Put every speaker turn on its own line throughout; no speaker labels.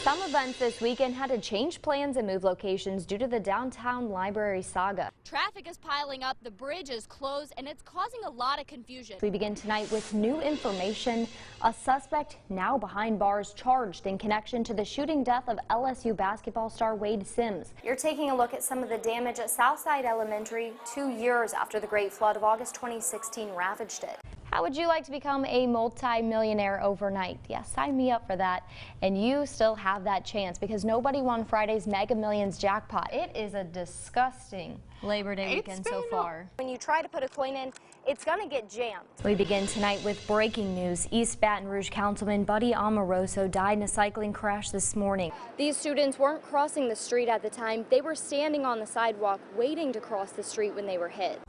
Some events this weekend had to change plans and move locations due to the downtown library saga.
Traffic is piling up, the bridge is closed, and it's causing a lot of confusion.
We begin tonight with new information. A suspect now behind bars charged in connection to the shooting death of LSU basketball star Wade Sims. You're taking a look at some of the damage at Southside Elementary 2 years after the Great Flood of August 2016 ravaged it. How would you like to become a multi-millionaire overnight? Yes, sign me up for that. And you still have that chance because nobody won Friday's Mega Millions jackpot. It is a disgusting Labor Day weekend so far. When you try to put a coin in, it's going to get jammed. We begin tonight with breaking news. East Baton Rouge Councilman Buddy Amoroso died in a cycling crash this morning. These students weren't crossing the street at the time. They were standing on the sidewalk waiting to cross the street when they were hit.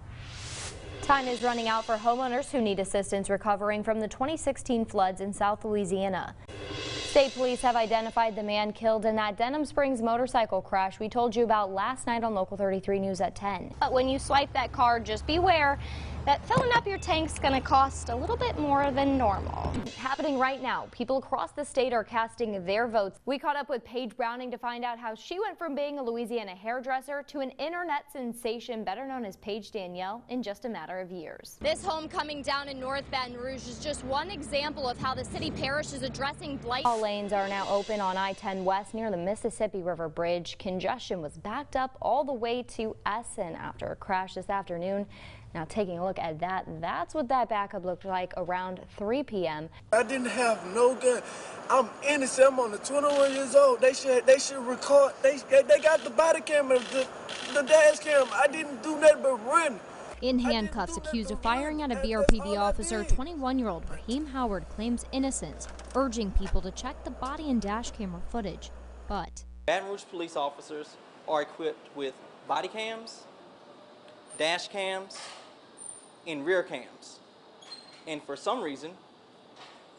Time is running out for homeowners who need assistance recovering from the 2016 floods in South Louisiana. State police have identified the man killed in that Denham Springs motorcycle crash we told you about last night on Local 33 News at 10. But when you swipe that card, just beware that filling up your tank's going to cost a little bit more than normal. Happening right now, people across the state are casting their votes. We caught up with Paige Browning to find out how she went from being a Louisiana hairdresser to an internet sensation better known as Paige Danielle in just a matter of years.
This homecoming down in North Baton Rouge is just one example of how the city parish is addressing blight.
All lanes are now open on I-10 West near the Mississippi River Bridge. Congestion was backed up all the way to Essen after a crash this afternoon. Now taking a look at that, that's what that backup looked like around 3 p.m.
I didn't have no gun. I'm innocent. I'm only 21 years old. They should record. They got the body camera, the dash cam. I didn't do nothing but run.
In handcuffs, accused of firing at a BRPD officer, 21-year-old Raheem Howard claims innocence, urging people to check the body and dash camera footage. But
Baton Rouge police officers are equipped with body cams, dash cams, and rear cams. And for some reason,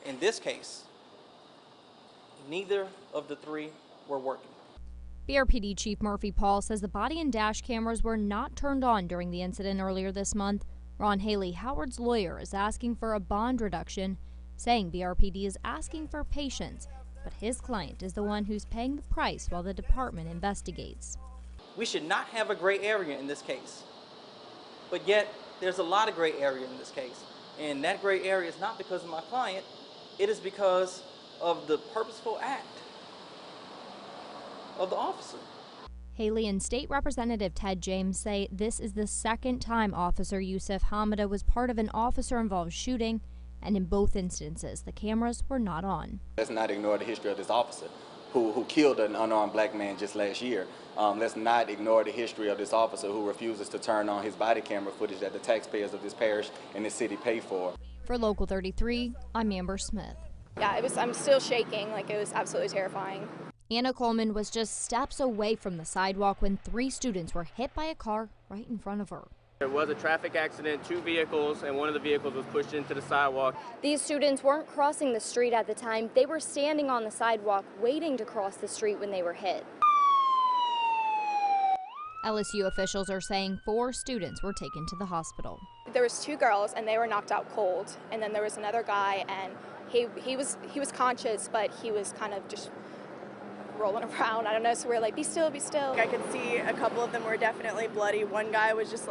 in this case, neither of the three were working.
BRPD Chief Murphy Paul says the body and dash cameras were not turned on during the incident earlier this month. Ron Haley, Howard's lawyer, is asking for a bond reduction, saying BRPD is asking for patience, but his client is the one who's paying the price while the department investigates.
We should not have a gray area in this case, but yet there's a lot of gray area in this case. And that gray area is not because of my client, it is because of the purposeful act of the officer.
Haley and State Representative Ted James say this is the second time Officer Yusuf Hamida was part of an officer-involved shooting, and in both instances, the cameras were not on.
Let's not ignore the history of this officer who killed an unarmed black man just last year. Let's not ignore the history of this officer who refuses to turn on his body camera footage that the taxpayers of this parish and this city pay for.
For Local 33, I'm Amber Smith.
Yeah, I'm still shaking. It was absolutely terrifying.
Anna Coleman was just steps away from the sidewalk when 3 students were hit by a car right in front of her.
There was a traffic accident, 2 vehicles, and one of the vehicles was pushed into the sidewalk.
These students weren't crossing the street at the time. They were standing on the sidewalk waiting to cross the street when they were hit.
LSU officials are saying 4 students were taken to the hospital.
There was 2 girls and they were knocked out cold, and then there was another guy and he was conscious, but he was kind of just rolling around. I don't know, so we're like, be still, be still.
I could see a couple of them were definitely bloody. One guy was just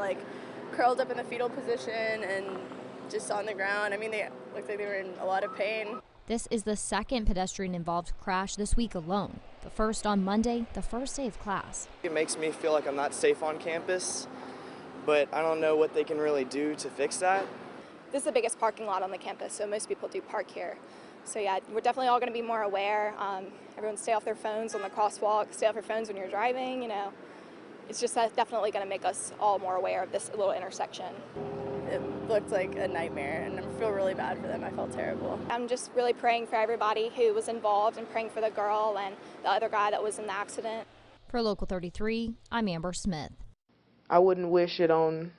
curled up in the fetal position and just on the ground. I mean, they looked like they were in a lot of pain.
This is the second pedestrian-involved crash this week alone. The first on Monday, the first day of class.
It makes me feel like I'm not safe on campus, but I don't know what they can really do to fix that.
This is the biggest parking lot on the campus, so most people do park here. So yeah, we're definitely all going to be more aware. Everyone stay off their phones on the crosswalk, stay off your phones when you're driving, It's just definitely going to make us all more aware of this little intersection.
It looked like a nightmare, and I feel really bad for them. I felt terrible.
I'm just really praying for everybody who was involved and praying for the girl and the other guy that was in the accident.
For Local 33, I'm Amber Smith.
I wouldn't wish it on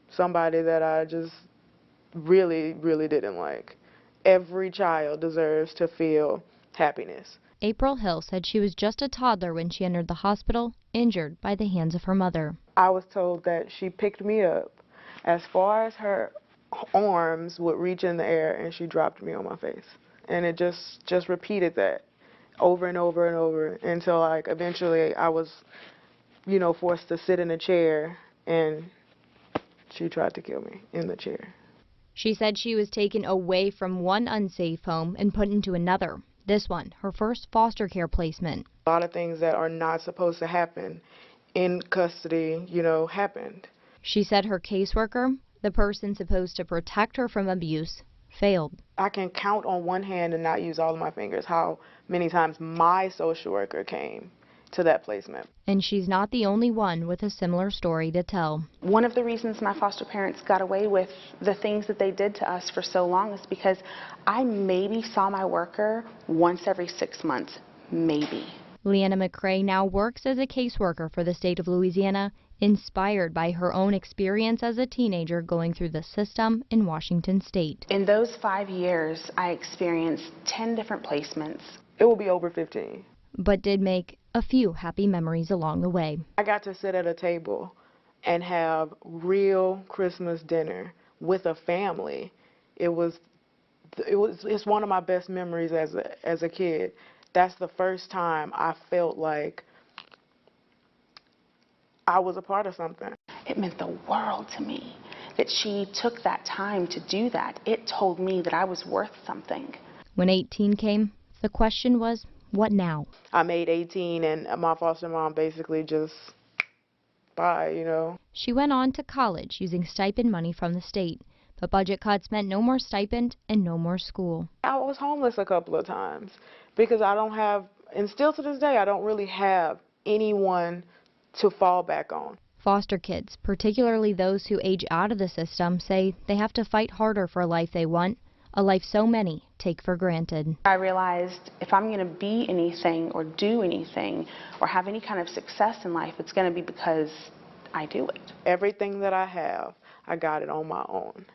somebody that I just really, really didn't like. Every child deserves to feel happiness.
April Hill said she was just a toddler when she entered the hospital, injured by the hands of her mother.
I was told that she picked me up as far as her arms would reach in the air, and she dropped me on my face. And it just repeated that over and over and over until like eventually I was, you know, forced to sit in a chair and she tried to kill me in the chair.
She said she was taken away from one unsafe home and put into another. This one, her first foster care placement.
A lot of things that are not supposed to happen in custody, you know, happened.
She said her caseworker, the person supposed to protect her from abuse, failed.
I can count on one hand and not use all of my fingers how many times my social worker came to that placement.
And she's not the only one with a similar story to tell.
One of the reasons my foster parents got away with the things that they did to us for so long is because I maybe saw my worker once every 6 months, maybe.
Leanna McCrae now works as a caseworker for the state of Louisiana, inspired by her own experience as a teenager going through the system in Washington state.
In those 5 years, I experienced 10 different placements.
It will be over 15.
But did make a few happy memories along the way.
I got to sit at a table and have real Christmas dinner with a family. It's one of my best memories as a kid. That's the first time I felt like I was a part of something.
It meant the world to me that she took that time to do that. It told me that I was worth something.
When 18 came, the question was, what now?
I made 18 and my foster mom basically just, bye, you know.
She went on to college using stipend money from the state, but budget cuts meant no more stipend and no more school.
I was homeless a couple of times because I don't have, and still to this day, I don't really have anyone to fall back on.
Foster kids, particularly those who age out of the system, say they have to fight harder for a life they want, a life so many take for granted.
I realized if I'm going to be anything or do anything or have any kind of success in life, it's going to be because I do it.
Everything that I have, I got it on my own.